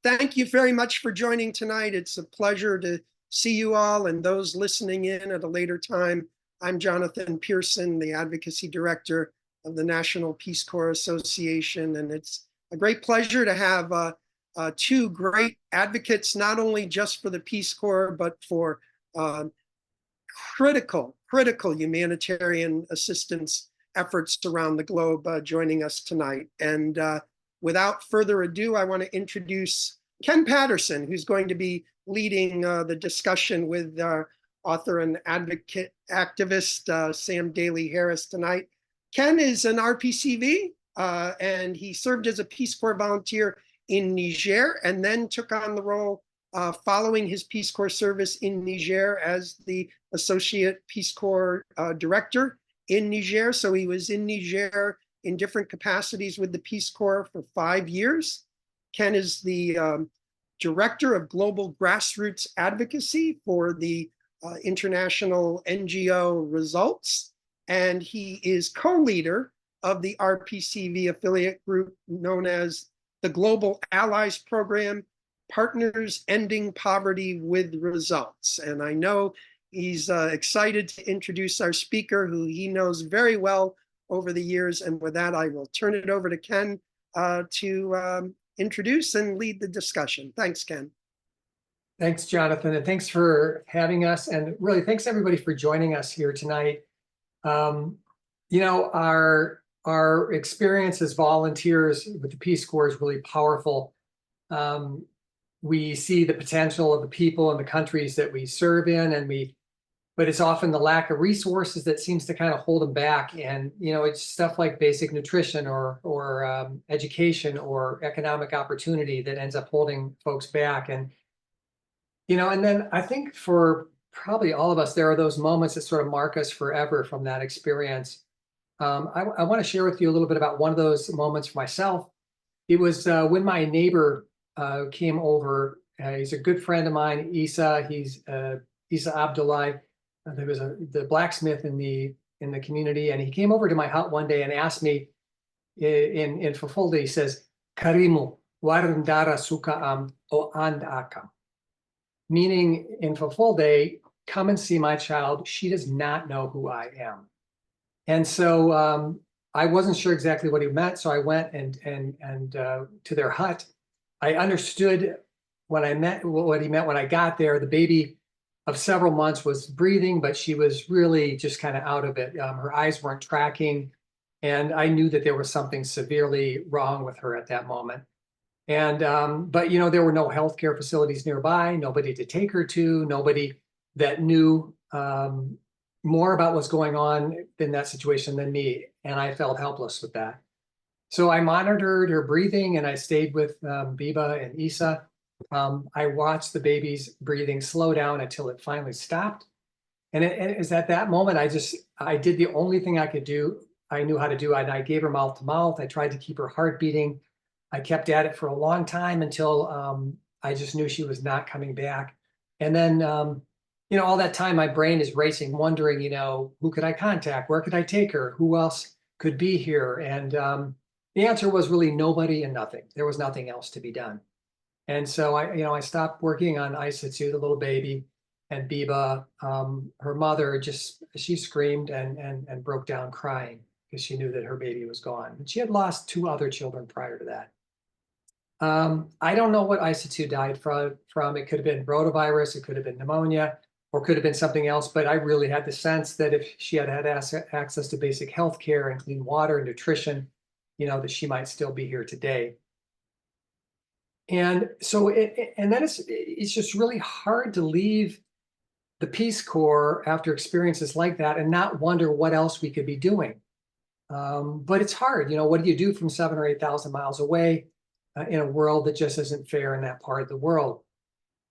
Thank you very much for joining tonight. It's a pleasure to see you all and those listening in at a later time. I'm Jonathan Pearson, the Advocacy Director of the National Peace Corps Association, and it's a great pleasure to have two great advocates, not only just for the Peace Corps, but for critical humanitarian assistance efforts around the globe joining us tonight. And without further ado, I want to introduce Ken Patterson, who's going to be leading the discussion with author and activist Sam Daley-Harris tonight. Ken is an RPCV, and he served as a Peace Corps volunteer in Niger, and then took on the role following his Peace Corps service in Niger as the Associate Peace Corps Director in Niger. So he was in Niger in different capacities with the Peace Corps for 5 years. Ken is the Director of Global Grassroots Advocacy for the international NGO Results, and he is co-leader of the RPCV affiliate group known as the Global Allies Program, Partners Ending Poverty with Results. And I know he's excited to introduce our speaker, who he knows very well over the years. And with that, I will turn it over to Ken to introduce and lead the discussion. Thanks, Ken. Thanks, Jonathan, and thanks for having us. And really, thanks everybody for joining us here tonight. You know, our experience as volunteers with the Peace Corps is really powerful. We see the potential of the people and the countries that we serve in, but it's often the lack of resources that seems to kind of hold them back. And, you know, it's stuff like basic nutrition or education or economic opportunity that ends up holding folks back. And, you know, and then I think for probably all of us, there are those moments that sort of mark us forever from that experience. I want to share with you a little bit about one of those moments for myself. It was when my neighbor came over. He's a good friend of mine, Isa. He's Isa Abdullahi. There was the blacksmith in the community, and he came over to my hut one day and asked me in Fulfulde. He says, "Karimu warandara suka o and akam," meaning in Fulfulde, "Come and see my child. She does not know who I am." And so I wasn't sure exactly what he meant, so I went and to their hut. I understood what he meant when I got there. The baby of several months was breathing, but she was really just kind of out of it. Her eyes weren't tracking, and I knew that there was something severely wrong with her at that moment. And but you know, there were no healthcare facilities nearby, nobody to take her to, nobody that knew more about what's going on in that situation than me, and I felt helpless with that. So I monitored her breathing, and I stayed with Biba and Isa. I watched the baby's breathing slow down until it finally stopped. And it was at that moment, I did the only thing I could do, I knew how to do. I gave her mouth to mouth. I tried to keep her heart beating. I kept at it for a long time until I just knew she was not coming back. And then, you know, all that time, my brain is racing, wondering, you know, who could I contact? Where could I take her? Who else could be here? And the answer was really nobody and nothing. There was nothing else to be done. And so I stopped working on Isatsu, the little baby, and Biba, her mother, she screamed and broke down crying because she knew that her baby was gone. And she had lost 2 other children prior to that. I don't know what Isatsu died from. It could have been rotavirus, it could have been pneumonia, or could have been something else. But I really had the sense that if she had had access to basic health care and clean water and nutrition, you know, that she might still be here today. And so, then it's just really hard to leave the Peace Corps after experiences like that and not wonder what else we could be doing. But it's hard, you know, what do you do from 7,000 or 8,000 miles away in a world that just isn't fair in that part of the world?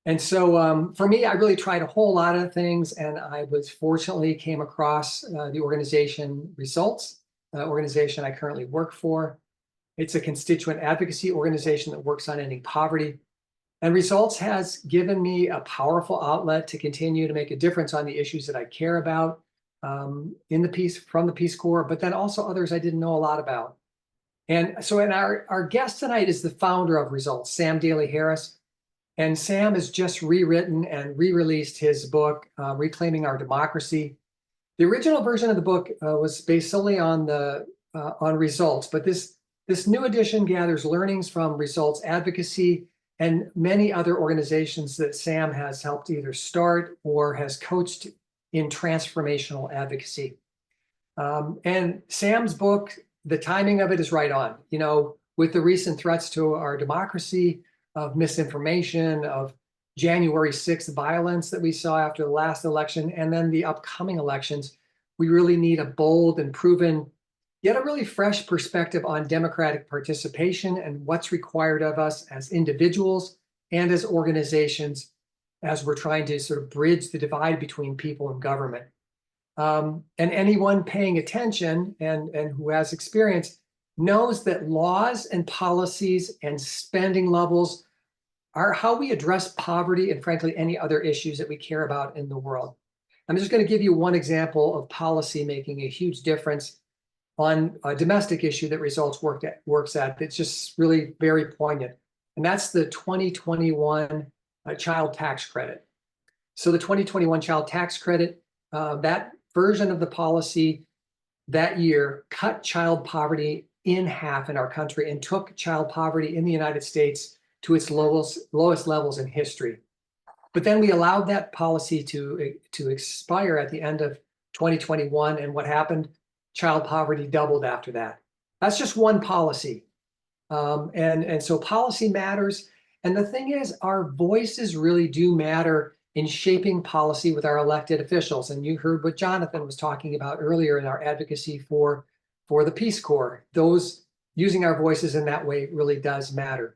And so for me, I really tried a whole lot of things, and I fortunately came across the organization Results, organization I currently work for. It's a constituent advocacy organization that works on ending poverty. And Results has given me a powerful outlet to continue to make a difference on the issues that I care about from the Peace Corps, but then also others I didn't know a lot about. And so our guest tonight is the founder of Results, Sam Daley-Harris. And Sam has just rewritten and re-released his book, Reclaiming Our Democracy. The original version of the book was based solely on results, but this new edition gathers learnings from Results Advocacy and many other organizations that Sam has helped either start or has coached in transformational advocacy. And Sam's book, the timing of it is right on. You know, with the recent threats to our democracy, of misinformation, of January 6th violence that we saw after the last election, and then the upcoming elections, we really need a bold and proven, yet a really fresh perspective on democratic participation and what's required of us as individuals and as organizations as we're trying to sort of bridge the divide between people and government. And anyone paying attention and who has experience knows that laws and policies and spending levels are how we address poverty and, frankly, any other issues that we care about in the world. I'm just going to give you one example of policy making a huge difference on a domestic issue that Results works at that's just really very poignant. And that's the 2021 child tax credit. So the 2021 child tax credit, that version of the policy that year cut child poverty in half in our country and took child poverty in the United States to its lowest levels in history. But then we allowed that policy to expire at the end of 2021. And what happened? Child poverty doubled after that. That's just one policy. And so policy matters. And the thing is, our voices really do matter in shaping policy with our elected officials. And you heard what Jonathan was talking about earlier in our advocacy for the Peace Corps. Those using our voices in that way really does matter.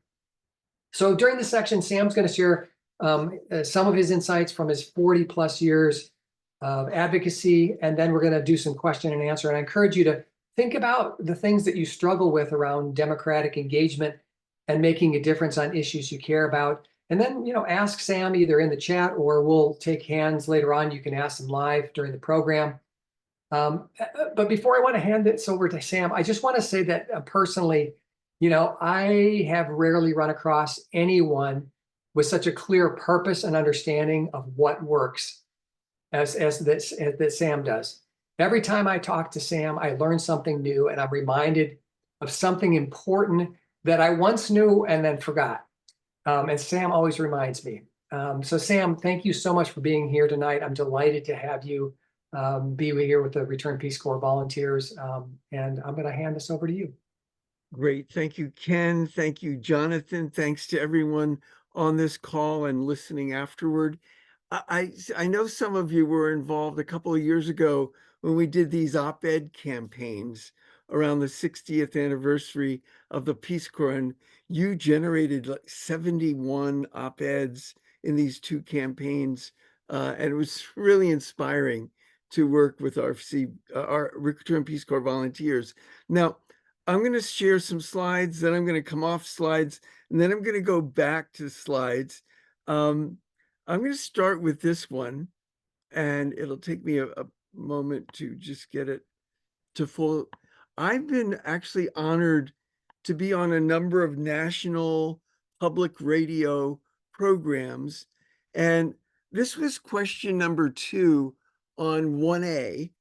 So during this section, Sam's going to share some of his insights from his 40 plus years of advocacy, and then we're going to do some question and answer. And I encourage you to think about the things that you struggle with around democratic engagement and making a difference on issues you care about. And then, ask Sam either in the chat or we'll take hands later on. You can ask them live during the program. But before I want to hand this over to Sam, I just want to say that personally, I have rarely run across anyone with such a clear purpose and understanding of what works as that Sam does. Every time I talk to Sam, I learn something new and I'm reminded of something important that I once knew and then forgot. And Sam always reminds me. So Sam, thank you so much for being here tonight. I'm delighted to have you be here with the Return Peace Corps volunteers. And I'm going to hand this over to you. Great. Thank you, Ken. Thank you, Jonathan. Thanks to everyone on this call and listening afterward. I know some of you were involved a couple of years ago when we did these op-ed campaigns around the 60th anniversary of the Peace Corps, and you generated like 71 op-eds in these two campaigns, and it was really inspiring to work with our Return Peace Corps volunteers. Now, I'm going to share some slides, then I'm going to come off slides, and then I'm going to go back to slides. I'm going to start with this one, and it'll take me a moment to just get it to full. I've been actually honored to be on a number of national public radio programs, and this was question number 2 on 1A,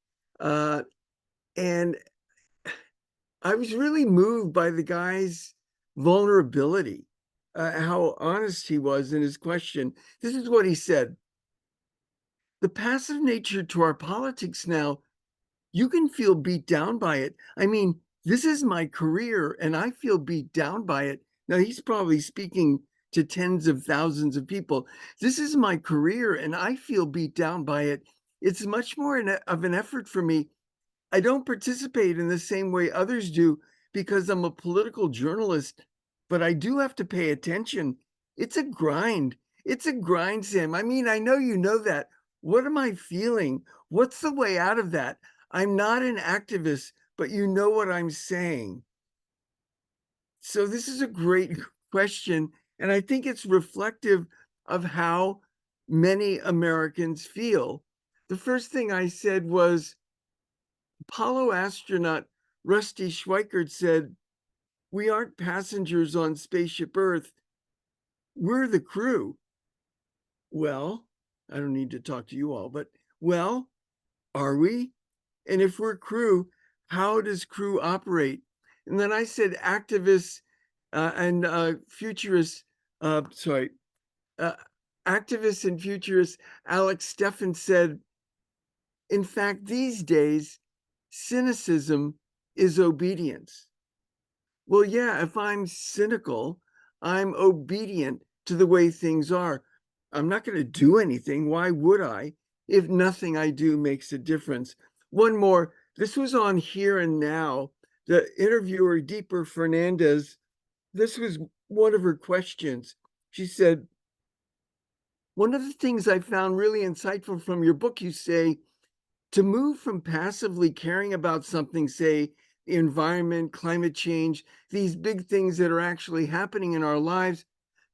and I was really moved by the guy's vulnerability, how honest he was in his question. This is what he said. The passive nature to our politics now, you can feel beat down by it. I mean, this is my career and I feel beat down by it. Now, he's probably speaking to tens of thousands of people. This is my career and I feel beat down by it. It's much more of an effort for me. I don't participate in the same way others do because I'm a political journalist, but I do have to pay attention. It's a grind. It's a grind, Sam. I mean, I know you know that. What am I feeling? What's the way out of that? I'm not an activist, but you know what I'm saying. So this is a great question, and I think it's reflective of how many Americans feel. The first thing I said was, Apollo astronaut Rusty Schweickart said, We aren't passengers on Spaceship Earth. We're the crew. Well, I don't need to talk to you all, but well, are we? And if we're crew, how does crew operate? And then I said activists and futurists, sorry, activists and futurists, Alex Steffen said, in fact, these days, cynicism is obedience. Well, yeah, if I'm cynical, I'm obedient to the way things are. I'm not going to do anything. Why would I? If nothing I do makes a difference. One more. This was on Here and Now. The interviewer, Deeper Fernandez, this was one of her questions. She said, one of the things I found really insightful from your book, you say, to move from passively caring about something, say, the environment, climate change, these big things that are actually happening in our lives,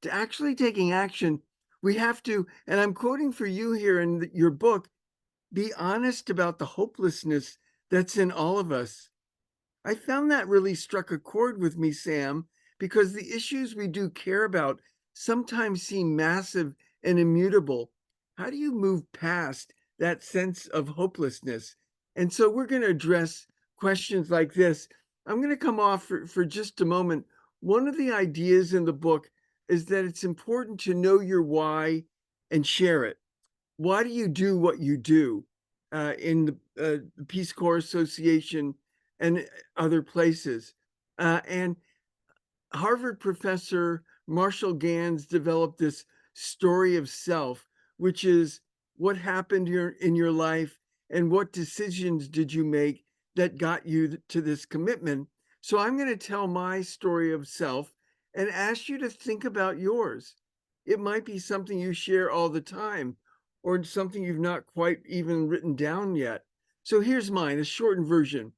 to actually taking action, we have to, and I'm quoting for you here in your book, be honest about the hopelessness that's in all of us. I found that really struck a chord with me, Sam, because the issues we do care about sometimes seem massive and immutable. How do you move past that sense of hopelessness? And so we're going to address questions like this. I'm going to come off for just a moment. One of the ideas in the book is that it's important to know your why and share it. Why do you do what you do in the Peace Corps Association and other places? And Harvard professor Marshall Gans developed this story of self, which is what happened in your life and what decisions did you make that got you to this commitment. So I'm going to tell my story of self and ask you to think about yours. It might be something you share all the time or something you've not quite even written down yet. So here's mine, a shortened version.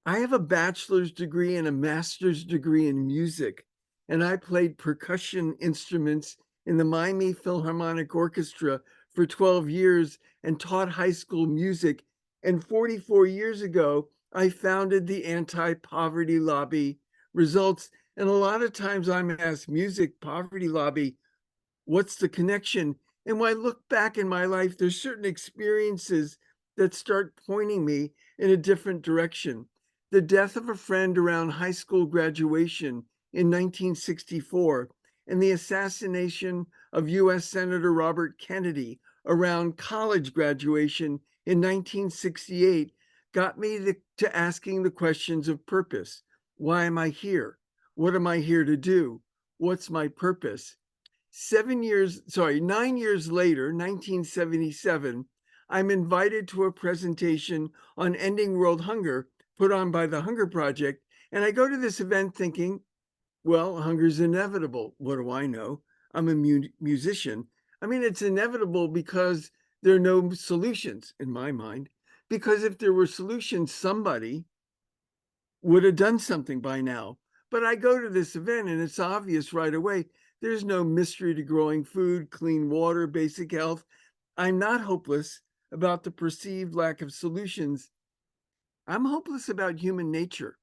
I have a bachelor's degree and a master's degree in music, and I played percussion instruments in the Miami Philharmonic Orchestra for 12 years and taught high school music. And 44 years ago, I founded the Anti-Poverty Lobby. Results, and a lot of times I'm asked, music, poverty lobby, what's the connection? And when I look back in my life, there's certain experiences that start pointing me in a different direction. The death of a friend around high school graduation in 1964 and the assassination of US Senator Robert Kennedy around college graduation in 1968 got me to asking the questions of purpose. Why am I here? What am I here to do? What's my purpose? 9 years later, 1977, I'm invited to a presentation on ending world hunger put on by the Hunger Project. And I go to this event thinking, well, hunger's inevitable. What do I know? I'm a musician. I mean, it's inevitable because there are no solutions in my mind. Because if there were solutions, somebody would have done something by now. But I go to this event and it's obvious right away, there's no mystery to growing food, clean water, basic health. I'm not hopeless about the perceived lack of solutions. I'm hopeless about human nature.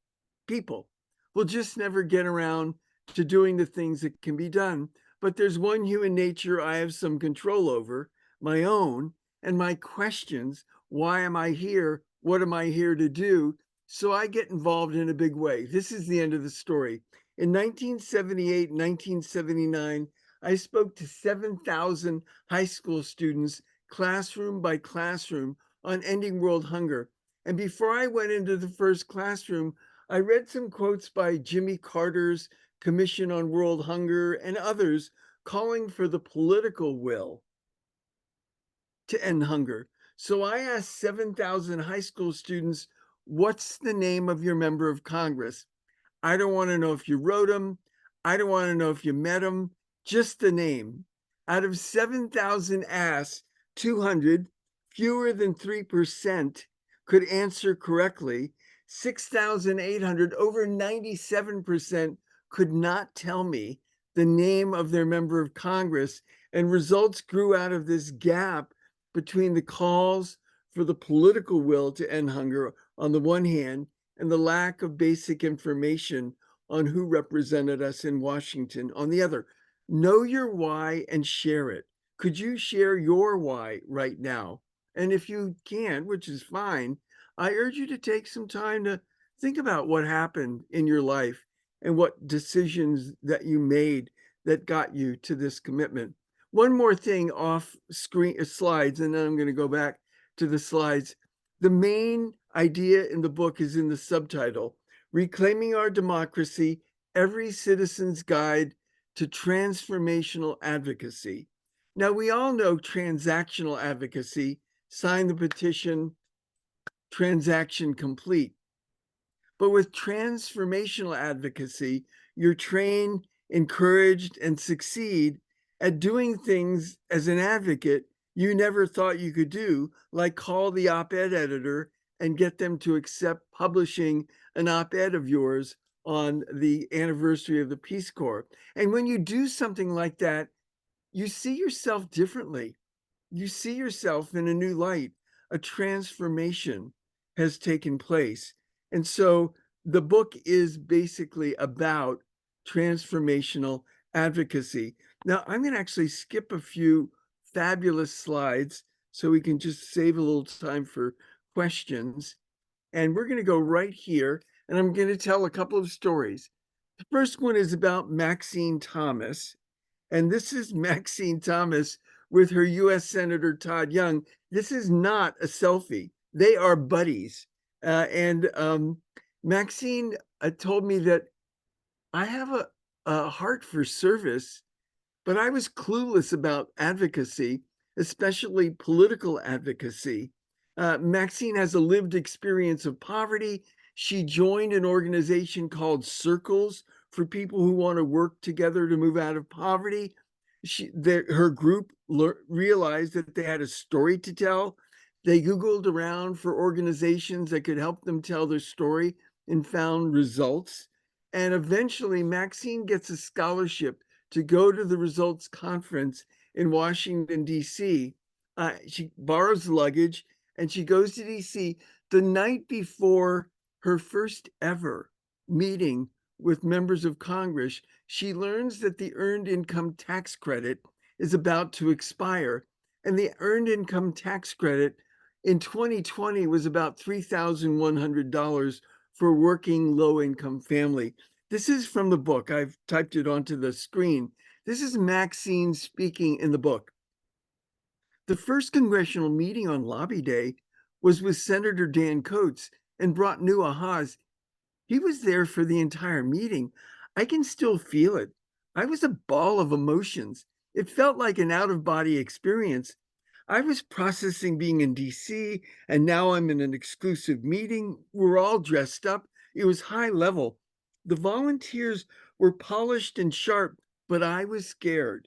People will just never get around to doing the things that can be done. But there's one human nature I have some control over, my own, and my questions. Why am I here? What am I here to do? So I get involved in a big way. This is the end of the story. In 1978, 1979, I spoke to 7,000 high school students, classroom by classroom, on ending world hunger. And before I went into the first classroom, I read some quotes by Jimmy Carter's Commission on World Hunger and others calling for the political will to end hunger. So I asked 7,000 high school students, what's the name of your member of Congress? I don't want to know if you wrote him. I don't want to know if you met him, just the name. Out of 7,000 asked, 200, fewer than 3%, could answer correctly. 6,800, over 97%, could not tell me the name of their member of Congress. And results grew out of this gap between the calls for the political will to end hunger on the one hand and the lack of basic information on who represented us in Washington. On the other, know your why and share it. Could you share your why right now? And if you can't, which is fine, I urge you to take some time to think about what happened in your life and what decisions that you made that got you to this commitment. One more thing off screen slides, and then I'm going to go back to the slides. The main idea in the book is in the subtitle, Reclaiming Our Democracy, Every Citizen's Guide to Transformational Advocacy. Now, we all know transactional advocacy, sign the petition, transaction complete. But with transformational advocacy, you're trained, encouraged, and succeed at doing things as an advocate you never thought you could do, like call the op-ed editor and get them to accept publishing an op-ed of yours on the anniversary of the Peace Corps. And when you do something like that, you see yourself differently. You see yourself in a new light. A transformation has taken place. And so the book is basically about transformational advocacy. Now, I'm going to actually skip a few fabulous slides so we can just save a little time for questions. And we're going to go right here, and I'm going to tell a couple of stories. The first one is about Maxine Thomas. And this is Maxine Thomas with her US Senator Todd Young. This is not a selfie. They are buddies. Maxine told me that I have a heart for service, but I was clueless about advocacy, especially political advocacy. Maxine has a lived experience of poverty. She joined an organization called Circles for people who want to work together to move out of poverty. Her group realized that they had a story to tell. They Googled around for organizations that could help them tell their story and found results. And eventually, Maxine gets a scholarship to go to the Results Conference in Washington, D.C. She borrows luggage and she goes to D.C. the night before her first ever meeting with members of Congress. She learns that the Earned Income Tax Credit is about to expire. And the Earned Income Tax Credit in 2020 was about $3,100 for a working low-income family. This is from the book. I've typed it onto the screen. This is Maxine speaking in the book. The first congressional meeting on Lobby Day was with Senator Dan Coates and brought new ahas. He was there for the entire meeting. I can still feel it. I was a ball of emotions. It felt like an out-of-body experience. I was processing being in DC, and now I'm in an exclusive meeting. We're all dressed up. It was high level. The volunteers were polished and sharp, but I was scared.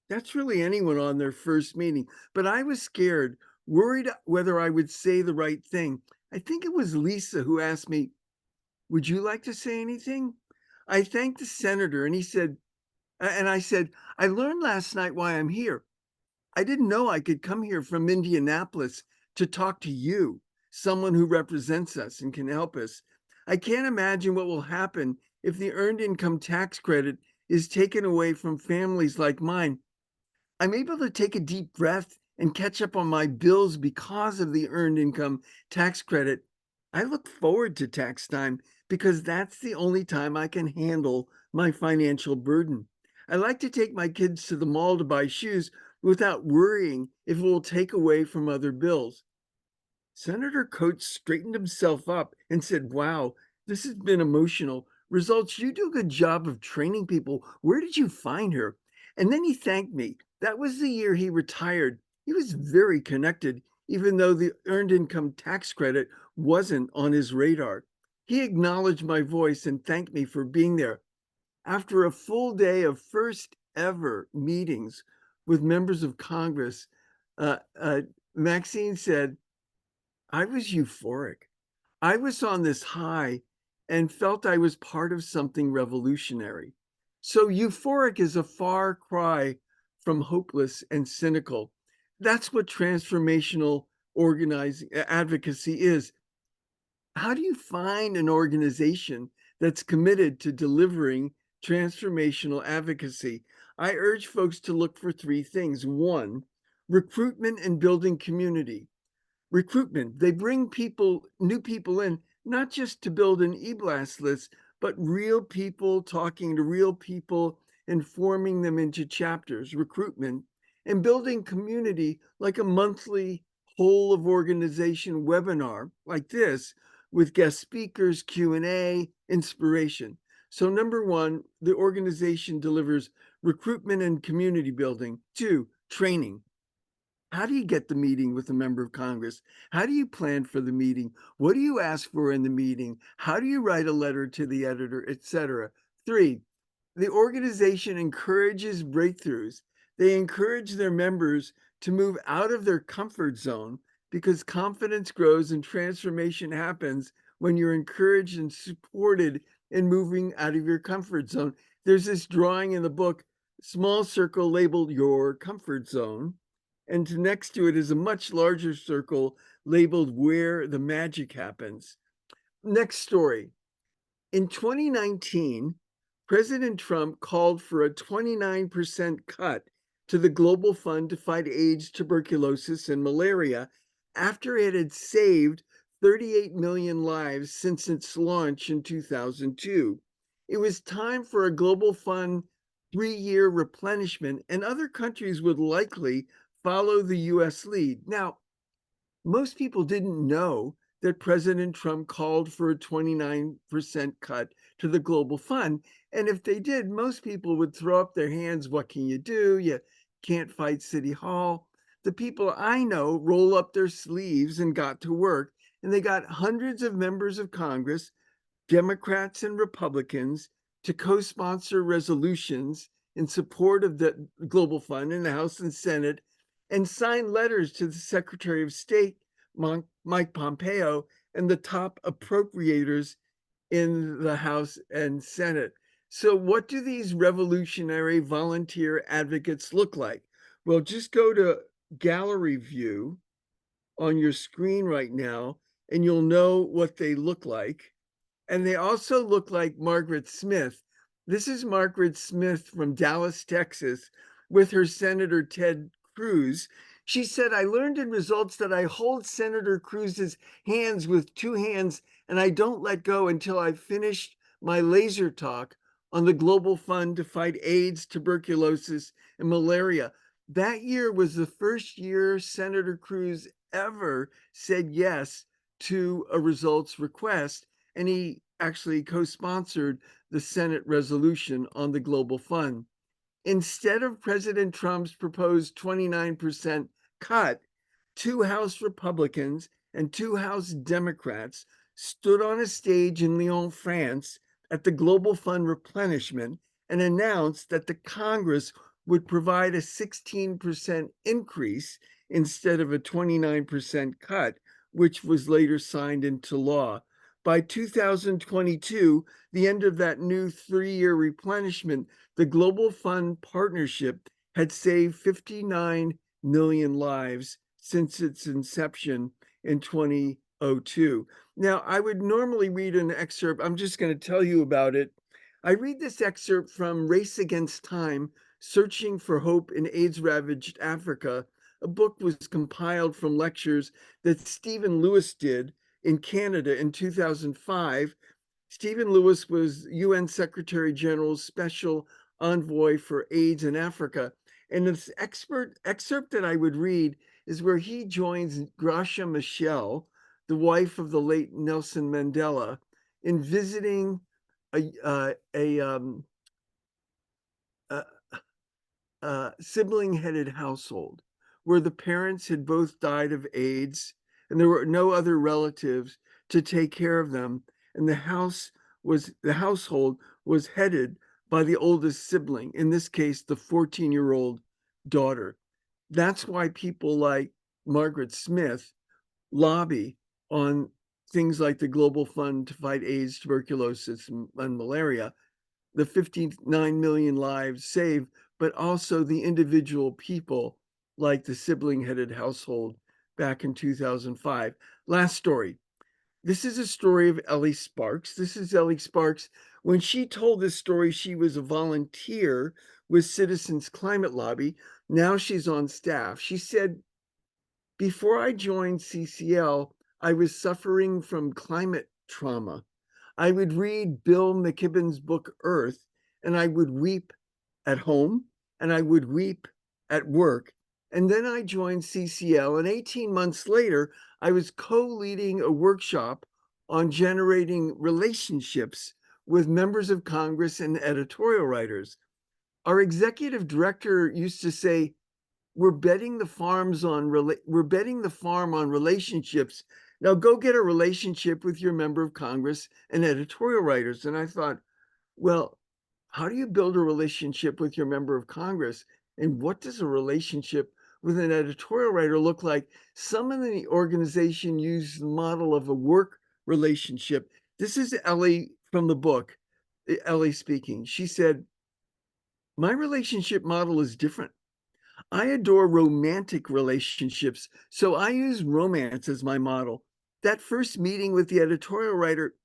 That's really anyone on their first meeting. But I was scared, worried whether I would say the right thing. I think it was Lisa who asked me, "Would you like to say anything?" I thanked the senator and I said, "I learned last night why I'm here. I didn't know I could come here from Indianapolis to talk to you, someone who represents us and can help us. I can't imagine what will happen if the Earned Income Tax Credit is taken away from families like mine. I'm able to take a deep breath and catch up on my bills because of the Earned Income Tax Credit. I look forward to tax time because that's the only time I can handle my financial burden. I like to take my kids to the mall to buy shoes without worrying if it will take away from other bills." Senator Coates straightened himself up and said, "Wow, this has been emotional. Results, you do a good job of training people. Where did you find her?" And then he thanked me. That was the year he retired. He was very connected, even though the Earned Income Tax Credit wasn't on his radar. He acknowledged my voice and thanked me for being there. After a full day of first ever meetings with members of Congress, Maxine said, "I was euphoric. I was on this high and felt I was part of something revolutionary." So euphoric is a far cry from hopeless and cynical. That's what transformational organizing advocacy is. How do you find an organization that's committed to delivering transformational advocacy. I urge folks to look for three things. One, recruitment and building community. Recruitment, they bring new people in, not just to build an e-blast list, but real people talking to real people and forming them into chapters. Recruitment and building community, like a monthly whole of organization webinar like this with guest speakers, Q&A, inspiration. So number one, the organization delivers recruitment and community building. Two, training. How do you get the meeting with a member of Congress? How do you plan for the meeting? What do you ask for in the meeting? How do you write a letter to the editor, etc.? Three, the organization encourages breakthroughs. They encourage their members to move out of their comfort zone because confidence grows and transformation happens when you're encouraged and supported in moving out of your comfort zone. There's this drawing in the book, small circle labeled your comfort zone. And next to it is a much larger circle labeled where the magic happens. Next story. In 2019, President Trump called for a 29% cut to the Global Fund to fight AIDS, tuberculosis, and malaria after it had saved 38 million lives since its launch in 2002. It was time for a Global Fund 3-year replenishment, and other countries would likely follow the US lead. Now, most people didn't know that President Trump called for a 29% cut to the Global Fund. And if they did, most people would throw up their hands. What can you do? You can't fight City Hall. The people I know roll up their sleeves and got to work. And they got hundreds of members of Congress, Democrats and Republicans, to co-sponsor resolutions in support of the Global Fund in the House and Senate, and sign letters to the Secretary of State, Mike Pompeo, and the top appropriators in the House and Senate. So what do these revolutionary volunteer advocates look like? Well, just go to gallery view on your screen right now, and you'll know what they look like. And they also look like Margaret Smith. This is Margaret Smith from Dallas, Texas, with her Senator Ted Cruz. She said, I learned in results that I hold Senator Cruz's hands with two hands, and I don't let go until I've finished my laser talk on the Global Fund to fight AIDS, tuberculosis, and malaria. That year was the first year Senator Cruz ever said yes to a results request, and he actually co-sponsored the Senate resolution on the Global Fund. Instead of President Trump's proposed 29% cut, 2 House Republicans and 2 House Democrats stood on a stage in Lyon, France, at the Global Fund replenishment and announced that the Congress would provide a 16% increase instead of a 29% cut, which was later signed into law. By 2022, the end of that new 3-year replenishment, the Global Fund partnership had saved 59 million lives since its inception in 2002. Now, I would normally read an excerpt. I'm just going to tell you about it. I read this excerpt from Race Against Time, Searching for Hope in AIDS-Ravaged Africa. A book was compiled from lectures that Stephen Lewis did in Canada in 2005. Stephen Lewis was UN Secretary General's special envoy for AIDS in Africa. And this excerpt that I would read is where he joins Gracia Michel, the wife of the late Nelson Mandela, in visiting a sibling-headed household where the parents had both died of AIDS and there were no other relatives to take care of them. And the household was headed by the oldest sibling, in this case, the 14-year-old daughter. That's why people like Margaret Smith lobby on things like the Global Fund to fight AIDS, tuberculosis, and malaria, the 59 million lives saved, but also the individual people like the sibling-headed household back in 2005. Last story. This is a story of Ellie Sparks. This is Ellie Sparks. When she told this story, she was a volunteer with Citizens Climate Lobby. Now she's on staff. She said, before I joined CCL, I was suffering from climate trauma. I would read Bill McKibben's book, Earth, and I would weep at home and I would weep at work. And then I joined CCL, and 18 months later, I was co-leading a workshop on generating relationships with members of Congress and editorial writers. Our executive director used to say, we're betting the farm on relationships. Now go get a relationship with your member of Congress and editorial writers. And I thought, well, how do you build a relationship with your member of Congress? And what does a relationship with an editorial writer look like? Some in the organization use the model of a work relationship. This is Ellie from the book, Ellie speaking. She said, my relationship model is different. I adore romantic relationships, so I use romance as my model. That first meeting with the editorial writer,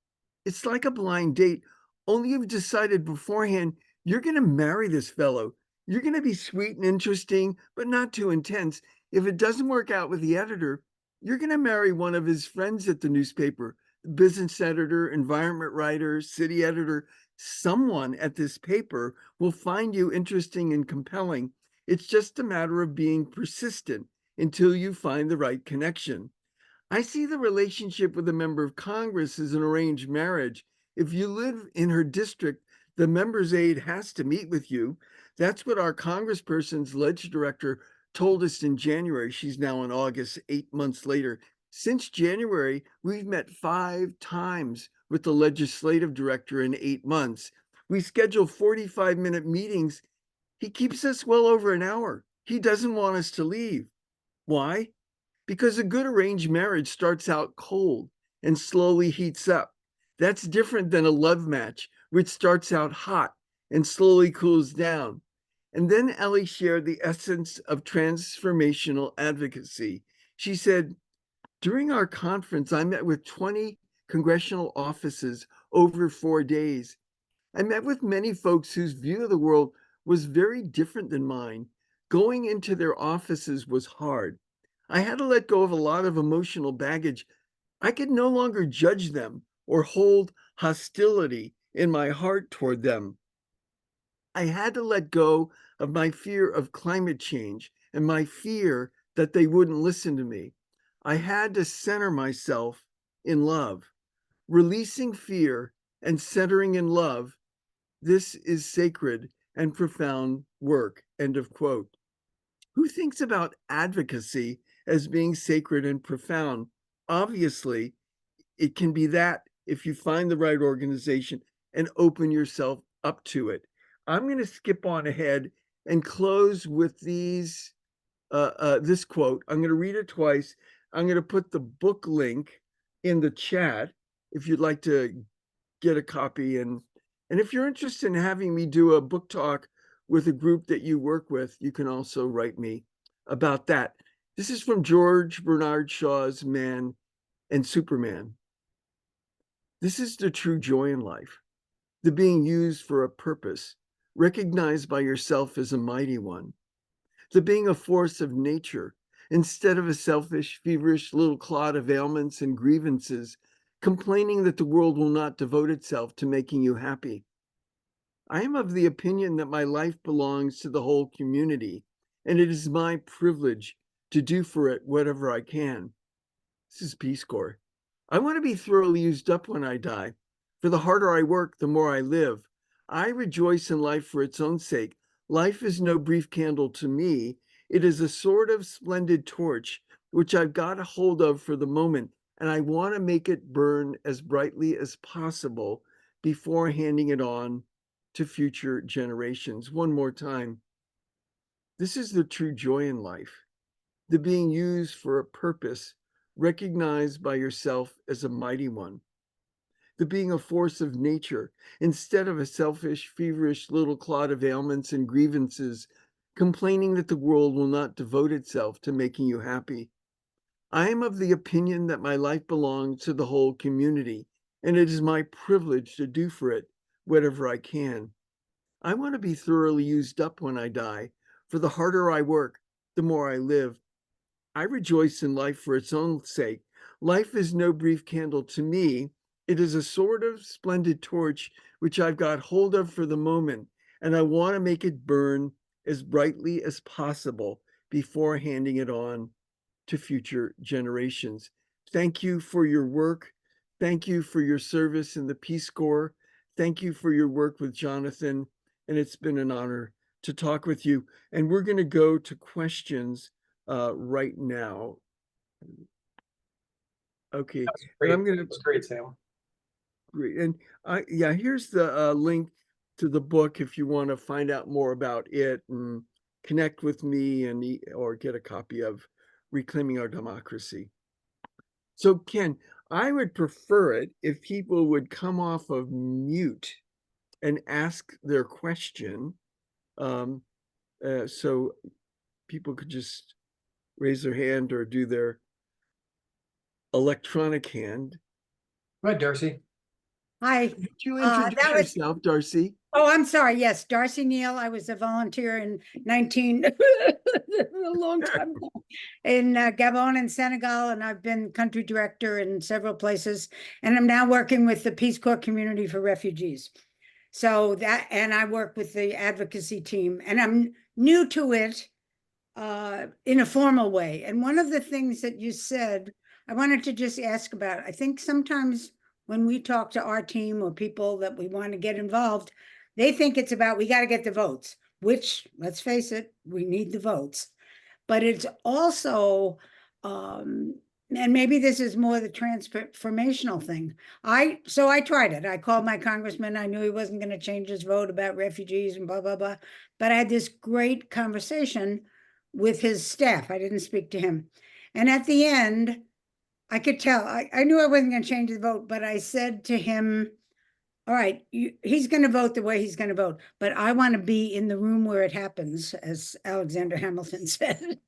it's like a blind date, only you've decided beforehand you're going to marry this fellow. You're going to be sweet and interesting, but not too intense. If it doesn't work out with the editor, you're going to marry one of his friends at the newspaper, business editor, environment writer, city editor. Someone at this paper will find you interesting and compelling. It's just a matter of being persistent until you find the right connection. I see the relationship with a member of Congress as an arranged marriage. If you live in her district, the member's aide has to meet with you. That's what our congressperson's ledge director told us in January. She's now in August, 8 months later. Since January, we've met 5 times with the legislative director in 8 months. We schedule 45-minute meetings. He keeps us well over an hour. He doesn't want us to leave. Why? Because a good arranged marriage starts out cold and slowly heats up. That's different than a love match, which starts out hot and slowly cools down. And then Ellie shared the essence of transformational advocacy. She said, during our conference, I met with 20 congressional offices over 4 days. I met with many folks whose view of the world was very different than mine. Going into their offices was hard. I had to let go of a lot of emotional baggage. I could no longer judge them or hold hostility in my heart toward them. I had to let go of my fear of climate change and my fear that they wouldn't listen to me. I had to center myself in love. Releasing fear and centering in love, this is sacred and profound work. End of quote. Who thinks about advocacy as being sacred and profound? Obviously, it can be that if you find the right organization and open yourself up to it. I'm going to skip on ahead and close with this quote. I'm going to read it twice. I'm going to put the book link in the chat if you'd like to get a copy. And if you're interested in having me do a book talk with a group that you work with, you can also write me about that. This is from George Bernard Shaw's Man and Superman. This is the true joy in life, the being used for a purpose, recognized by yourself as a mighty one, the being a force of nature, instead of a selfish, feverish little clod of ailments and grievances, complaining that the world will not devote itself to making you happy. I am of the opinion that my life belongs to the whole community, and it is my privilege to do for it whatever I can. This is Peace Corps. I want to be thoroughly used up when I die. For the harder I work, the more I live. I rejoice in life for its own sake. Life is no brief candle to me. It is a sort of splendid torch, which I've got a hold of for the moment, and I want to make it burn as brightly as possible before handing it on to future generations. One more time. This is the true joy in life, the being used for a purpose, recognized by yourself as a mighty one, the being a force of nature, instead of a selfish, feverish little clod of ailments and grievances, complaining that the world will not devote itself to making you happy. I am of the opinion that my life belongs to the whole community, and it is my privilege to do for it whatever I can. I want to be thoroughly used up when I die, for the harder I work, the more I live. I rejoice in life for its own sake. Life is no brief candle to me. It is a sort of splendid torch which I've got hold of for the moment, and I want to make it burn as brightly as possible before handing it on to future generations. Thank you for your work. Thank you for your service in the Peace Corps. Thank you for your work with Jonathan. And it's been an honor to talk with you. And we're going to go to questions right now. Okay. And I'm going to. That's great, Sam. Great. And yeah, here's the link to the book if you want to find out more about it and connect with me and or get a copy of Reclaiming Our Democracy. So Ken, I would prefer it if people would come off of mute and ask their question. So people could just raise their hand or do their electronic hand. Go ahead, Darcy. Hi. Could you introduce that was- yourself, Darcy? Oh, I'm sorry. Yes, Darcy Neal. I was a volunteer in a long time ago, in Gabon and Senegal, and I've been country director in several places. And I'm now working with the Peace Corps Community for Refugees. So that, and I work with the advocacy team, and I'm new to it in a formal way. And one of the things that you said, I wanted to just ask about. I think sometimes when we talk to our team or people that we want to get involved, they think it's about, we got to get the votes, which, let's face it, we need the votes. But it's also, and maybe this is more the transformational thing. So I tried it. I called my congressman. I knew he wasn't going to change his vote about refugees and blah, blah, blah. But I had this great conversation with his staff. I didn't speak to him. And at the end, I could tell, I knew I wasn't going to change the vote, but I said to him, all right, he's going to vote the way he's going to vote, but I want to be in the room where it happens, as Alexander Hamilton said.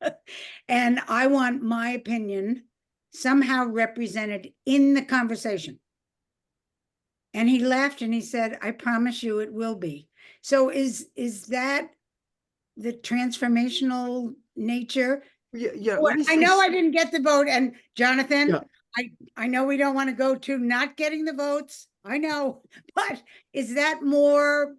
And I want my opinion somehow represented in the conversation. And he laughed and he said, I promise you it will be. So is that the transformational nature? Yeah. Well, I know I didn't get the vote, and Jonathan, Yeah. I know we don't want to go to not getting the votes. I know, but is that more?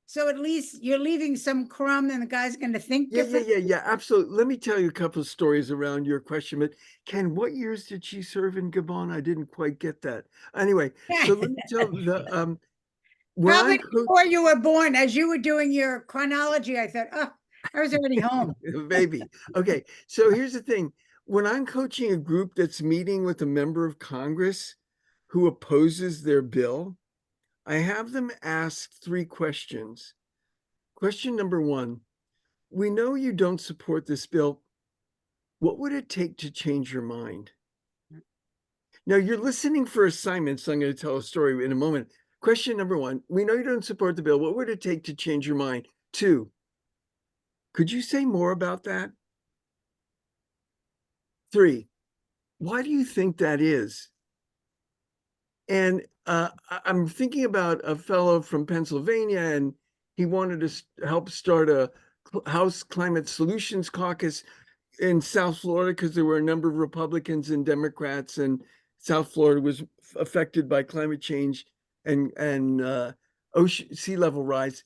So at least you're leaving some crumb, and the guy's going to think different. Yeah, absolutely. Let me tell you a couple of stories around your question. But Ken, what years did she serve in Gabon? I didn't quite get that. Anyway, so let me tell the Probably before you were born, as you were doing your chronology, I thought, oh, I was already home. Maybe. Okay, so here's the thing. When I'm coaching a group that's meeting with a member of Congress who opposes their bill, I have them ask 3 questions. Question number 1, we know you don't support this bill. What would it take to change your mind? Now you're listening for assignments, so I'm going to tell a story in a moment. Question number 1, we know you don't support the bill. What would it take to change your mind? 2, could you say more about that? 3, why do you think that is? And I'm thinking about a fellow from Pennsylvania, and he wanted to help start a House Climate Solutions Caucus in South Florida because there were a number of Republicans and Democrats, and South Florida was affected by climate change and sea level rise.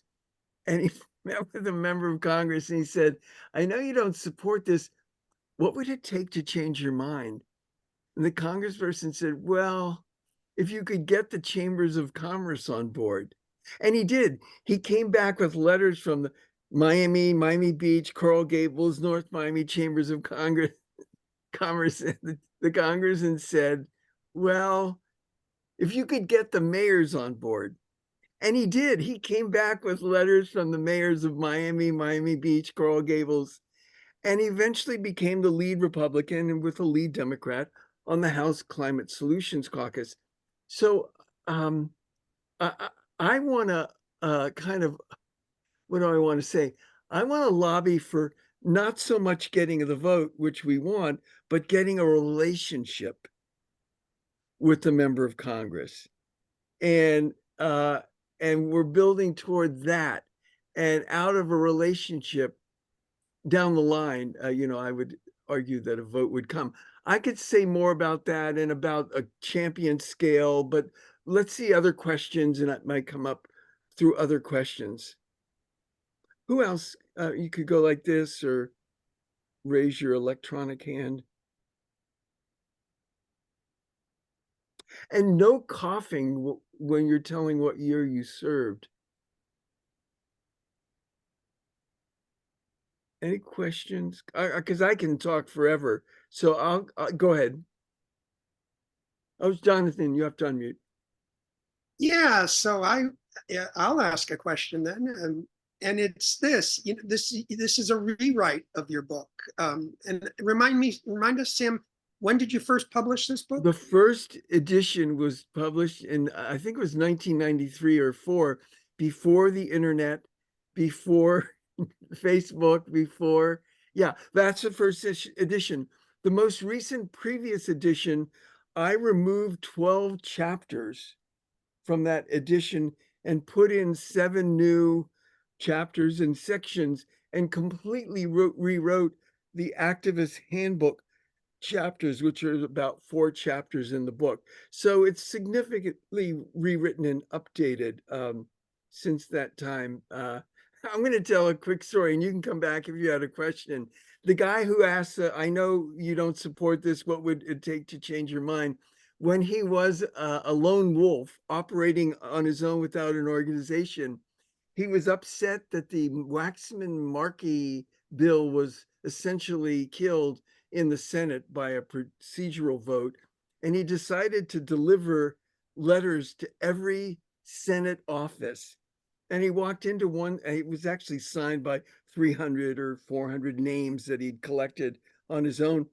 And he met with a member of Congress and he said, I know you don't support this. What would it take to change your mind? And the congressperson said, well, if you could get the chambers of commerce on board. And he did. He came back with letters from the Miami Beach, Coral Gables, North Miami chambers of commerce, and the congressman said, well, if you could get the mayors on board. And he did. He came back with letters from the mayors of Miami Beach, Coral Gables, and he eventually became the lead Republican and with a lead Democrat on the House Climate Solutions Caucus. So I want to kind of, what do I want to say? I want to lobby for not so much getting the vote, which we want, but getting a relationship with the member of Congress. And we're building toward that. And out of a relationship down the line, I would argue that a vote would come. I could say more about that and about a champion scale, but let's see other questions, and it might come up through other questions. Who else? You could go like this or raise your electronic hand. And no coughing when you're telling what year you served. Any questions? Because I can talk forever. So I'll go ahead. Oh, Jonathan, you have to unmute. Yeah, so I'll ask a question then, and it's this. This is a rewrite of your book. And remind us, Sam, when did you first publish this book? The first edition was published in, I think it was 1993 or 4, before the internet, before Facebook, before, yeah, that's the first edition. The most recent previous edition, I removed 12 chapters from that edition and put in 7 new chapters and sections and completely rewrote the activist handbook chapters, which are about 4 chapters in the book. So it's significantly rewritten and updated since that time. I'm going to tell a quick story, and you can come back if you had a question. The guy who asked, I know you don't support this, what would it take to change your mind? When he was a lone wolf operating on his own without an organization, he was upset that the Waxman-Markey bill was essentially killed in the Senate by a procedural vote. And he decided to deliver letters to every Senate office. And he walked into one, it was actually signed by 300 or 400 names that he'd collected on his own.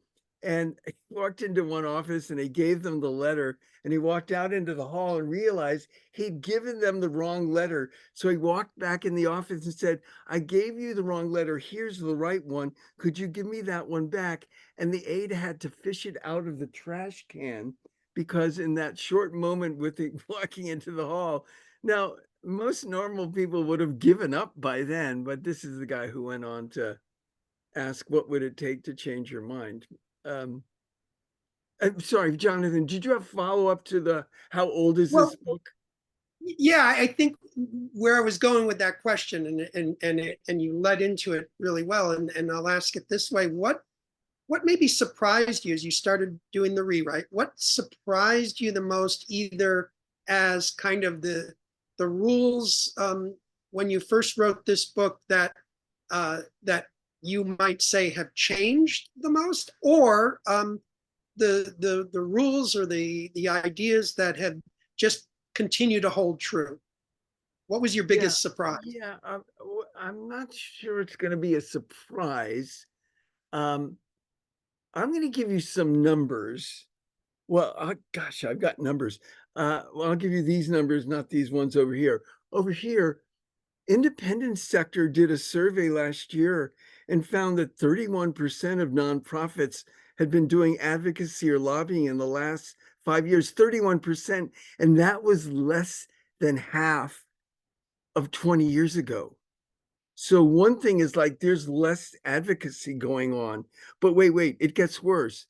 And he walked into one office and he gave them the letter, and he walked out into the hall and realized he'd given them the wrong letter. So he walked back in the office and said, I gave you the wrong letter. Here's the right one. Could you give me that one back? And the aide had to fish it out of the trash can, because in that short moment with it walking into the hall. Now, most normal people would have given up by then, but this is the guy who went on to ask, what would it take to change your mind? I'm sorry, Jonathan, did you have follow-up to the how old is this book? Yeah, I think where I was going with that question, and you led into it really well, and I'll ask it this way: what maybe surprised you as you started doing the rewrite? What surprised you the most, either as kind of the rules when you first wrote this book that you might say have changed the most, or the rules or the ideas that have just continued to hold true? What was your biggest surprise? Yeah, I'm not sure it's going to be a surprise. I'm going to give you some numbers. Well, gosh, I've got numbers. Well, I'll give you these numbers, not these ones over here. Over here, independent sector did a survey last year and found that 31% of nonprofits had been doing advocacy or lobbying in the last 5 years, 31%. And that was less than half of 20 years ago. So one thing is like, there's less advocacy going on, but wait, it gets worse.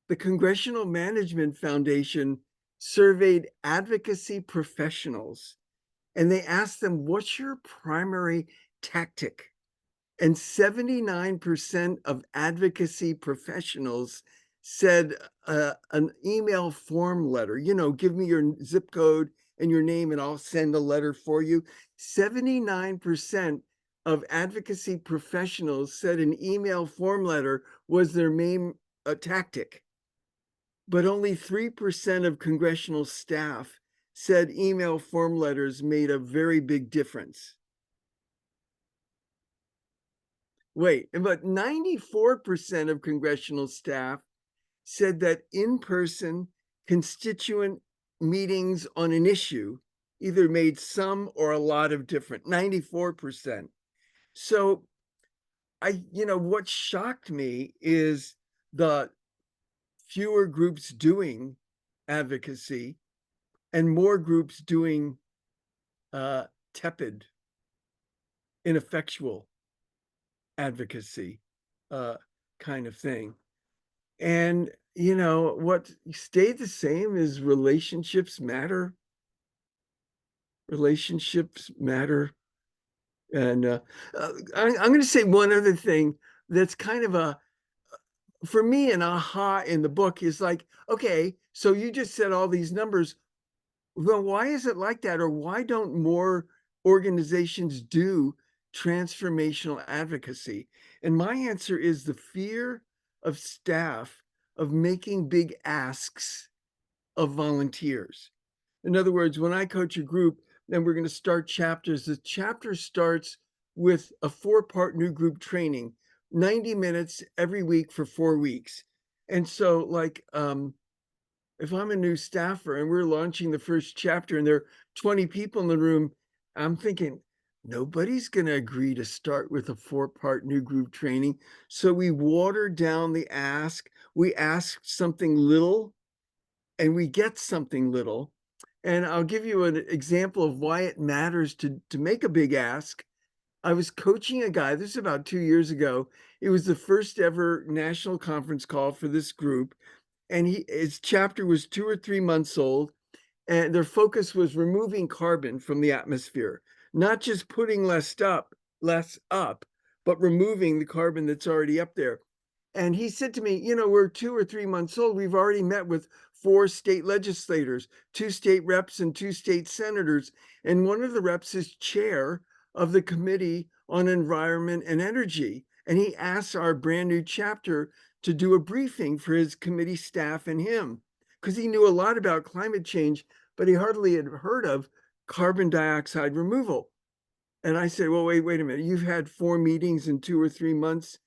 The Congressional Management Foundation surveyed advocacy professionals, and they asked them, what's your primary tactic? And 79% of advocacy professionals said an email form letter, give me your zip code and your name and I'll send a letter for you. 79% of advocacy professionals said an email form letter was their main tactic. But only 3% of congressional staff said email form letters made a very big difference. Wait, but 94% of congressional staff said that in-person constituent meetings on an issue either made some or a lot of difference, 94%. So what shocked me is the fewer groups doing advocacy and more groups doing tepid, ineffectual advocacy kind of thing. And what stayed the same is relationships matter. Relationships matter. And I'm going to say one other thing that's kind of for me, an aha in the book is like, okay, so you just said all these numbers. Well, why is it like that? Or why don't more organizations do transformational advocacy? And my answer is the fear of staff of making big asks of volunteers. In other words, when I coach a group, then we're going to start chapters. The chapter starts with a 4-part new group training, 90 minutes every week for 4 weeks. And so like, if I'm a new staffer and we're launching the first chapter and there are 20 people in the room, I'm thinking, nobody's going to agree to start with a 4-part new group training. So we water down the ask. We ask something little and we get something little. And I'll give you an example of why it matters to make a big ask. I was coaching a guy, this is about 2 years ago. It was the first ever national conference call for this group. And his chapter was 2 or 3 months old. And their focus was removing carbon from the atmosphere, not just putting less up, but removing the carbon that's already up there. And he said to me, we're 2 or 3 months old. We've already met with 4 state legislators, 2 state reps and 2 state senators. And one of the reps is chair of the Committee on Environment and Energy. And he asked our brand new chapter to do a briefing for his committee staff and him, because he knew a lot about climate change, but he hardly had heard of carbon dioxide removal. And I said, well, wait a minute. You've had 4 meetings in 2 or 3 months.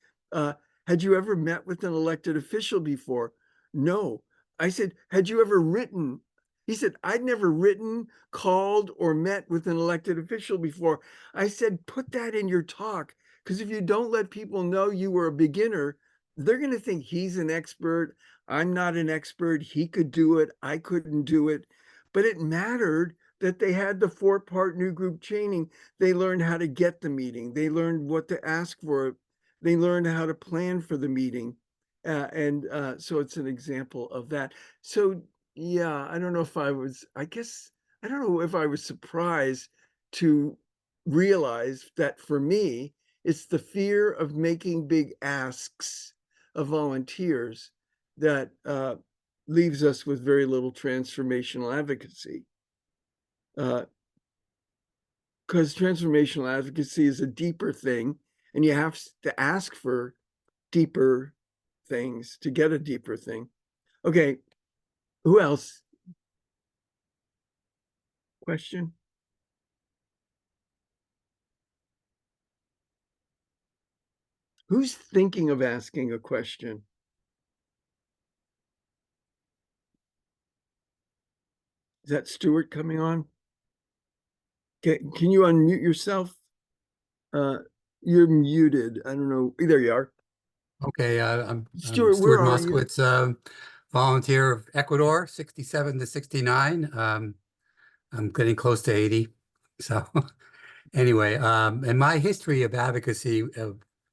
Had you ever met with an elected official before? No. I said, had you ever written? He said, I'd never written, called, or met with an elected official before. I said, put that in your talk, because if you don't let people know you were a beginner, they're going to think he's an expert. I'm not an expert. He could do it. I couldn't do it. But it mattered that they had the 4-part new group training. They learned how to get the meeting. They learned what to ask for. They learned how to plan for the meeting. So it's an example of that. So yeah, I don't know if I was surprised to realize that for me, it's the fear of making big asks of volunteers that leaves us with very little transformational advocacy. Because transformational advocacy is a deeper thing, and you have to ask for deeper things to get a deeper thing. Okay, who else? Question? Who's thinking of asking a question? Is that Stuart coming on? Can you unmute yourself? You're muted. I don't know. There you are. Okay, I'm Stuart, Stuart where are you? Moskowitz, volunteer of Ecuador, 67 to 69. I'm getting close to 80. So anyway, and my history of advocacy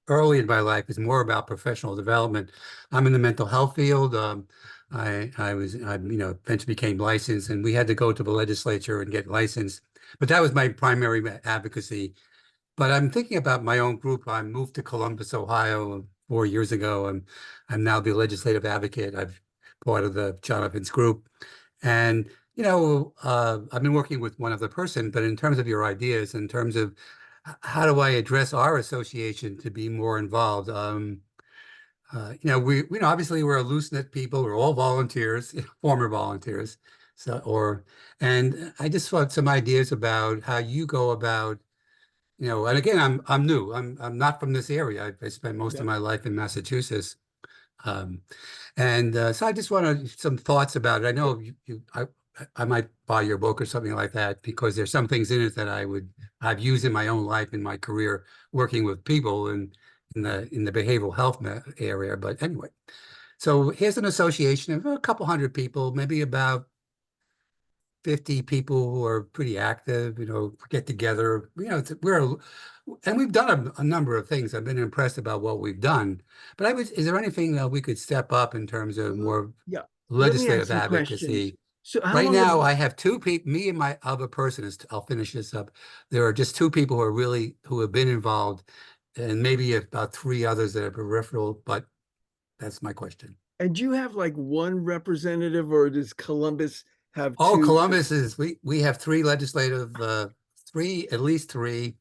early in my life is more about professional development. I'm in the mental health field. I eventually became licensed, and we had to go to the legislature and get licensed. But that was my primary advocacy. But I'm thinking about my own group. I moved to Columbus, Ohio 4 years ago, and I'm now the legislative advocate. I've part of the Jonathan's group. And, I've been working with one other person, but in terms of your ideas, in terms of how do I address our association to be more involved? Obviously we're a loose-knit people. We're all volunteers, former volunteers. And I just thought some ideas about how you go about, and again, I'm new. I'm not from this area. I spent most of my life in Massachusetts. So I just wanted some thoughts about it. I know I might buy your book or something like that, because there's some things in it that I've used in my own life, in my career, working with people, and in the behavioral health area. But anyway, so here's an association of a couple hundred people, maybe about 50 people who are pretty active, get together, and we've done a number of things. I've been impressed about what we've done, but is there anything that we could step up in terms of more Yeah. legislative Let me ask you questions. advocacy? So how Right long now, have I have two people, me and my other person I'll finish this up. There are just two people who have been involved, and maybe about three others that are peripheral, but that's my question. and do you have like one representative, or does Columbus have Oh, two? Columbus we have three legislative, at least three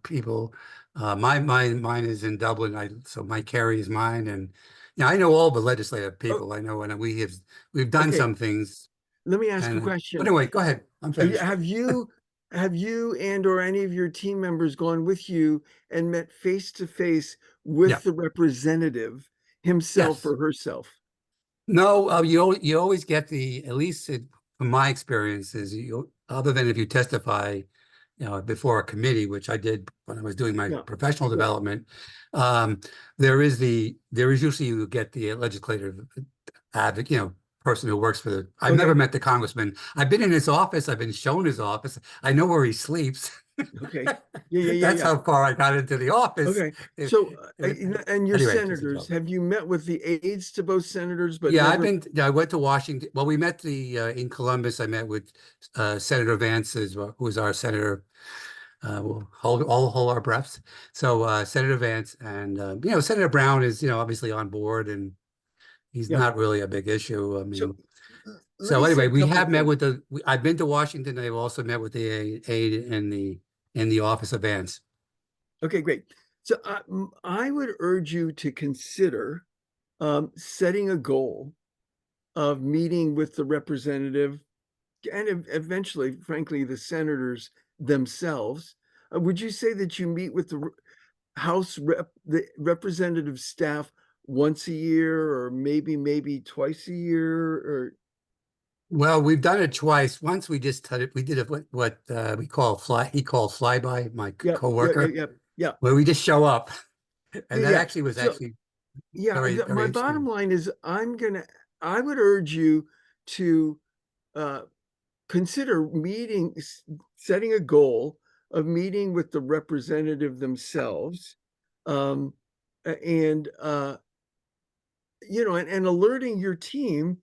people. Mine is in Dublin. So Mike Carey is mine, and I know all the legislative people. I know, and we've done Okay. some things. Let me ask And a question. but anyway, go ahead. I'm finished. Have you and or any of your team members gone with you and met face to face with Yeah. the representative himself Yes. or herself? No, you always get at least from my experiences, other than if you testify, before a committee, which I did when I was doing my professional development. There is usually you get the legislative advocate, person who works for I've never met the congressman. I've been in his office. I've been shown his office. I know where he sleeps. Okay. Yeah. That's how far I got into the office. Okay. So, and your Anyway, senators, have you met with the aides to both senators? But yeah, never... I went to Washington. Well, we met in Columbus. I met with Senator Vance, who is our senator. We'll hold our breaths. So Senator Vance and Senator Brown is obviously on board, and he's not really a big issue. I mean, so anyway, we have met with I've been to Washington. I've also met with the aide in the office of Vance. Okay, great. So I would urge you to consider setting a goal of meeting with the representative and eventually, frankly, the senators themselves. Would you say that you meet with the the representative staff once a year, or maybe twice a year? Or well, we've done it twice. Once we just we did what we call he called flyby, my coworker. Yeah. Where we just show up, and that actually was very, very my bottom line is I would urge you to consider setting a goal of meeting with the representative themselves, and alerting your team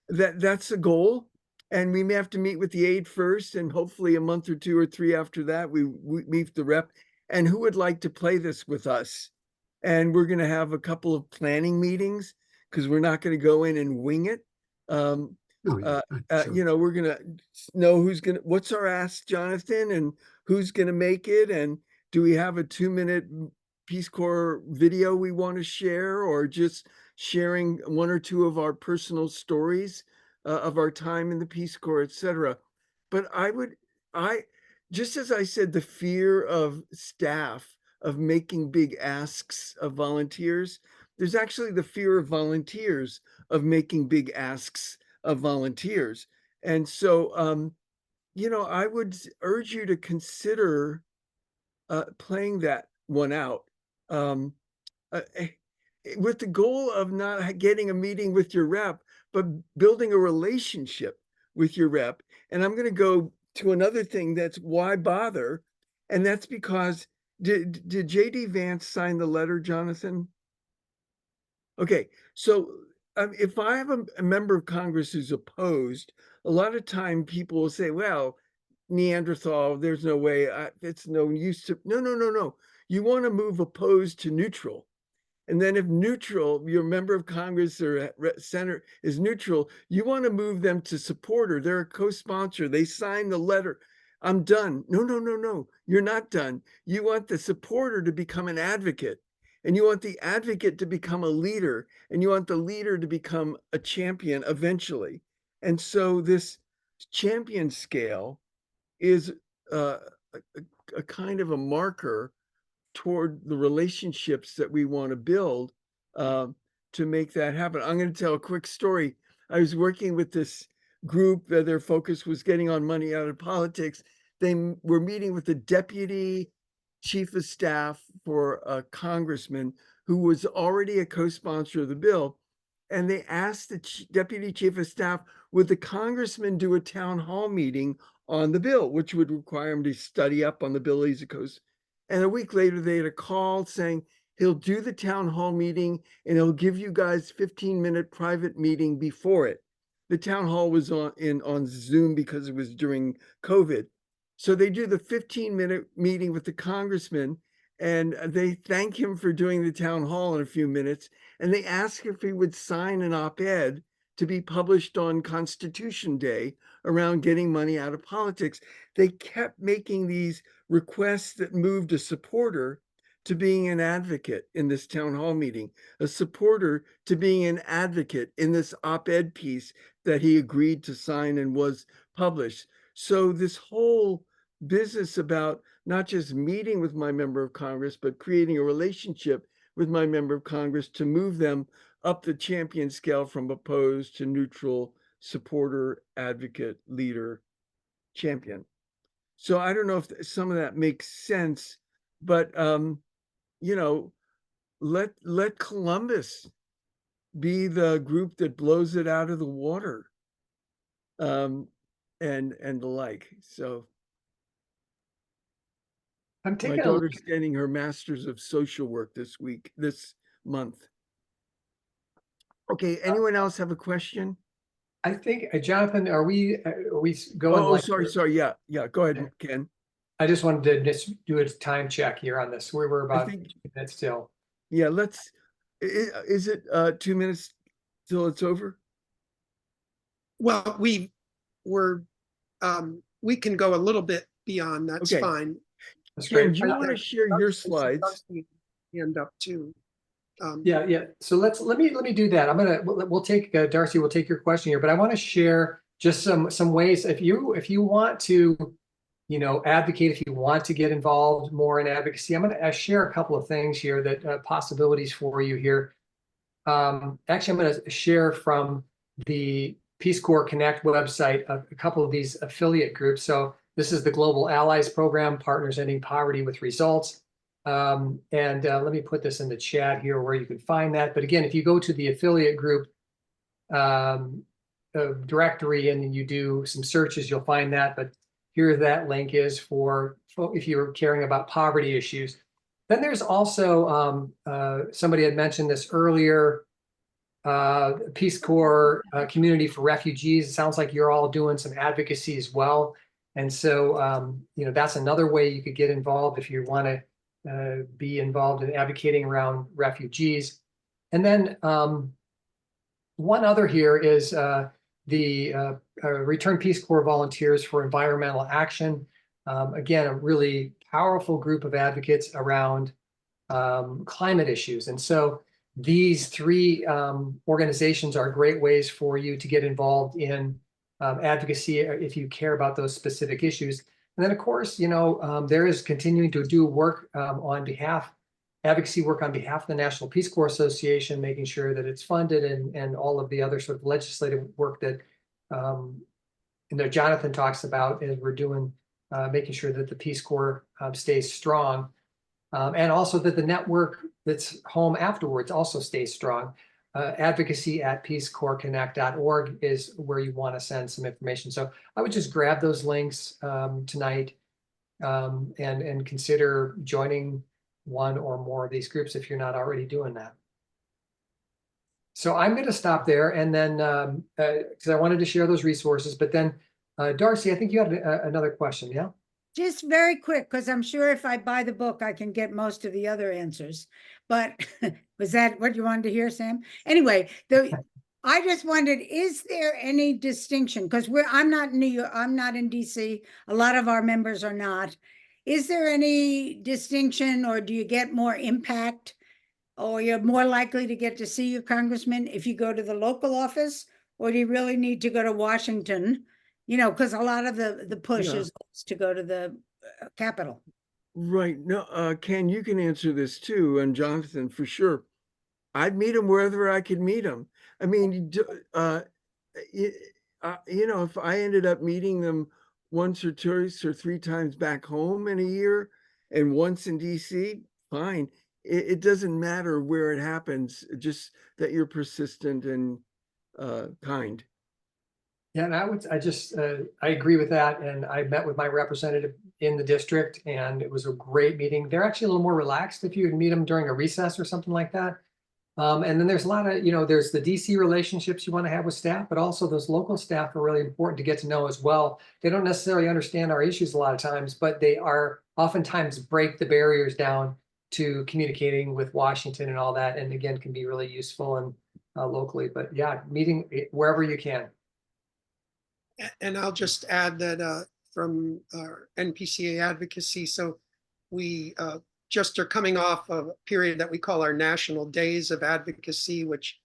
that that's a goal, and we may have to meet with the aide first, and hopefully a month or two or three after that we meet the rep, and who would like to play this with us. And we're going to have a couple of planning meetings, because we're not going to go in and wing it. Sure. We're going to know what's our ask, Jonathan, and who's going to make it, and do we have a 2-minute Peace Corps video we want to share, or just sharing one or two of our personal stories of our time in the Peace Corps, etc. But just as I said, the fear of staff of making big asks of volunteers, there's actually the fear of volunteers of making big asks of volunteers. And so, I would urge you to consider playing that one out, with the goal of not getting a meeting with your rep, but building a relationship with your rep. And I'm going to go to another thing, that's why bother. And that's because, did JD Vance sign the letter, Jonathan? Okay, so if I have a member of Congress who's opposed, a lot of time people will say, well, Neanderthal, there's no way, it's no use to, no. You want to move opposed to neutral. And then if neutral, your member of Congress or senator is neutral, you want to move them to supporter. They're a co-sponsor. They sign the letter. I'm done. No. You're not done. You want the supporter to become an advocate, and you want the advocate to become a leader, and you want the leader to become a champion eventually. And so this champion scale is a kind of a marker toward the relationships that we want to build to make that happen. I'm going to tell a quick story. I was working with this group that their focus was getting on money out of politics. They were meeting with the deputy chief of staff for a congressman who was already a co-sponsor of the bill. And they asked the deputy chief of staff, would the congressman do a town hall meeting on the bill, which would require him to study up on the bill he's a co. And a week later, they had a call saying he'll do the town hall meeting and he'll give you guys 15-minute private meeting before it. The town hall was on Zoom because it was during COVID. So they do the 15-minute meeting with the congressman and they thank him for doing the town hall in a few minutes. And they ask if he would sign an op-ed to be published on Constitution Day around getting money out of politics. They kept making these requests that moved a supporter to being an advocate in this town hall meeting, a supporter to being an advocate in this op-ed piece that he agreed to sign and was published. So this whole business about not just meeting with my member of Congress, but creating a relationship with my member of Congress to move them up the champion scale from opposed to neutral, supporter, advocate, leader, champion. So I don't know if some of that makes sense, but you know, let Columbus be the group that blows it out of the water, and the like. So I'm my taking a look. daughter's getting her master's of social work this month. Okay, anyone else have a question? I think, Jonathan, are we going? Oh, like sorry. Yeah, go ahead, Ken. I just wanted to just do a time check here on this. We were about 2 minutes still. Yeah, is it 2 minutes till it's over? Well, we can go a little bit beyond. That's Okay. fine. That's Ken, great. do you want to share your slides? Hand up too. Yeah. So let me do that. We'll take Darcy. We'll take your question here, but I want to share just some ways if you want to, advocate, if you want to get involved more in advocacy. I'm going to share a couple of things here that possibilities for you here. Actually, I'm going to share from the Peace Corps Connect website a couple of these affiliate groups. So this is the Global Allies Program, Partners Ending Poverty with Results. Let me put this in the chat here where you can find that. But again, if you go to the affiliate group directory and then you do some searches, you'll find that. But here that link is for if you're caring about poverty issues. Then there's also, somebody had mentioned this earlier, Peace Corps Community for Refugees. It sounds like you're all doing some advocacy as well. And so, that's another way you could get involved if you want to be involved in advocating around refugees. And then one other here is the Return Peace Corps Volunteers for Environmental Action. Again, a really powerful group of advocates around climate issues. And so these three organizations are great ways for you to get involved in advocacy if you care about those specific issues. And then, of course, there is continuing to do work advocacy work on behalf of the National Peace Corps Association, making sure that it's funded and all of the other sort of legislative work that Jonathan talks about as we're doing, making sure that the Peace Corps stays strong. And also that the network that's home afterwards also stays strong. Advocacy at peacecorpsconnect.org is where you want to send some information. So I would just grab those links tonight and consider joining one or more of these groups if you're not already doing that. So I'm going to stop there, and then because I wanted to share those resources, but then Darcy, I think you had another question, yeah? Just very quick, because I'm sure if I buy the book, I can get most of the other answers. But was that what you wanted to hear, Sam? Anyway, I just wondered, is there any distinction? Because I'm not in New York, I'm not in DC. A lot of our members are not. Is there any distinction, or do you get more impact, or you're more likely to get to see your congressman if you go to the local office, or do you really need to go to Washington? Because a lot of the push is to go to the Capitol. Right. No, Ken, you can answer this too, and Jonathan, for sure. I'd meet him wherever I could meet him. I mean, if I ended up meeting them once or twice or three times back home in a year, And once in DC, fine. It doesn't matter where it happens, just that you're persistent and kind. Yeah, and I agree with that. And I met with my representative in the district, and it was a great meeting. They're actually a little more relaxed if you meet them during a recess or something like that. And then there's a lot of, there's the DC relationships you want to have with staff, but also those local staff are really important to get to know as well. They don't necessarily understand our issues a lot of times, but they are oftentimes break the barriers down to communicating with Washington and all that. And again, can be really useful and locally, but yeah, meeting wherever you can. And I'll just add that from our NPCA Advocacy, so we just are coming off of a period that we call our National Days of Advocacy, which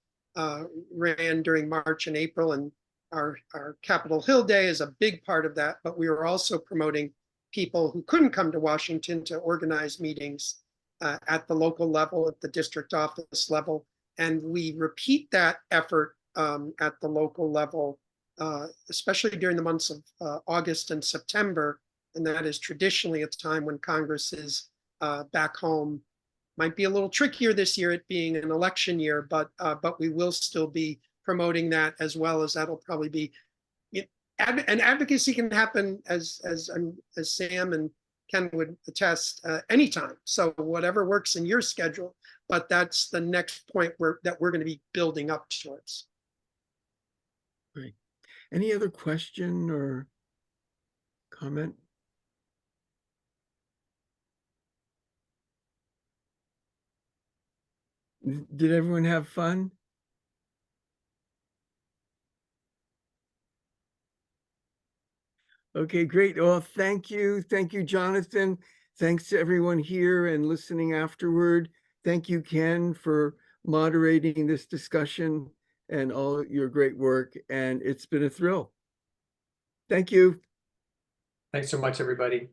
ran during March and April, and our Capitol Hill Day is a big part of that, but we are also promoting people who couldn't come to Washington to organize meetings at the local level, at the district office level, and we repeat that effort at the local level, especially during the months of August and September, and that is traditionally a time when Congress is back home. Might be a little trickier this year, it being an election year, but we will still be promoting that, as well as that'll probably be. And advocacy can happen, as Sam and Ken would attest, anytime. So whatever works in your schedule, but that's the next point that we're going to be building up towards. Great. Any other question or comment? Did everyone have fun? Okay, great. Well, thank you. Thank you, Jonathan. Thanks to everyone here and listening afterward. Thank you, Ken, for moderating this discussion and all your great work. And it's been a thrill. Thank you. Thanks so much, everybody.